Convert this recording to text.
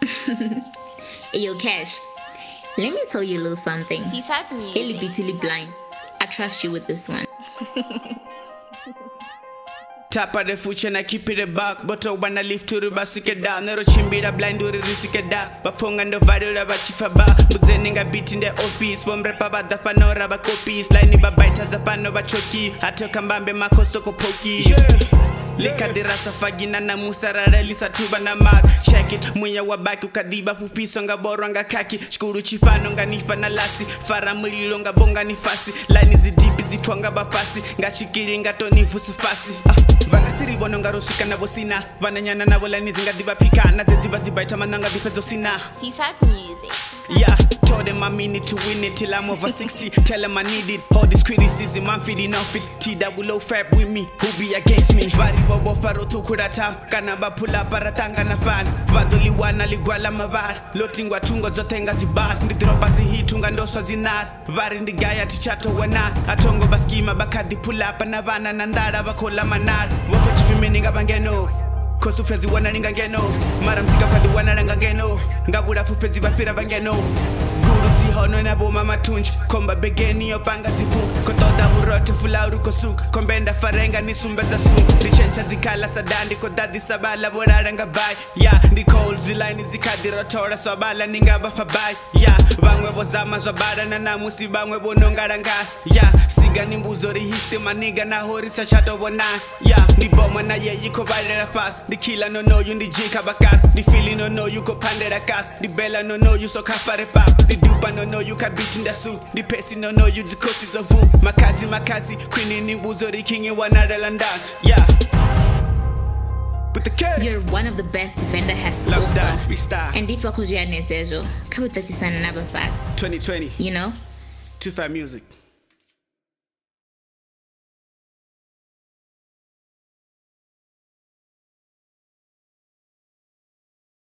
Hey, yo, Cash, let me tell you a little something. TOOFAB music. Hey, bitty blind. I trust you with this one. Top of the future na keep it back, but I wanna live to the basket down. Nero chimbira blind to the risike da. Bafunga ndo viral raba chifaba. Muzeninga beat in the office. Venrap ba dafano raba copies. Line ba baita zapano ba choki. Atoka mbambe makoso ko poki. Lika dirasa fagina na musarara lisa tuba na mag. Check it, muya wabaki ukadiba pupiso nga boro nga kaki. Shkuru chifano nga nifa na lasi. Fara mulilo nga bonga ni fasi. Line zidipi zitwanga bapasi. Nga shikiri nga toni fusi fasi. Vangasiri bono nga roshika na bosina. Vananyana na bola nizinga diba pika. Na zeziba zibaita mananga dipezo sina. TOOFAB music. Yeah, told them I mean it to win it till I'm over 60. Tell them I need it. All this criticism, I'm feeding off it. TOOFAB with me, who be against me? Bari bobo paro tukuratam. Kanaba pula paratanga na fan. Vadoli wana ligwala mavar. Lotingwa tungo zotenga zibas. Ndidroba zihitunga ndoso zinar. Vari ndigaya tichato wana. Atongo baskima bakadi pula panavana nandara bakola manar. Wafo chifimi ninga bangeno. Kosu fezi wana ninga ngeno. Mara msika fadi wana nanga ngeno. Ngabura fupezi bafira bangeno. Guru zihono na boma matunji. Komba begeni opanga zipu. Kotoda urote fula uruko suk. Kombenda farenga ni sumbeza suk. Lichencha zikala sadandi kodadi sabala borara nga bai. Yeah, ndi cold zilaini zikadi rotora sabala ninga bafa bai. Yeah, bangwe bozama zabara na namusi bangwe bonongara nga. Yeah, siga nimbuzori histe maniga na hori sa chato bona. Yeah, ndi boma na ye yiko balera fast. The killer no know you the jika bakas. The feeling no know you ko pandera kas. The bella no know you so kafare pap. The dupa no know you ka bitch in the suit. The pesi no know you the coaches of who. Makazi queen in buzori king in one other London. Yeah. But the kid. You're one of the best defender has to Lockdown, offer. freestyle. And if I could you netezo, kabutakisana naba fast. 2020. You know? TOOFAB music.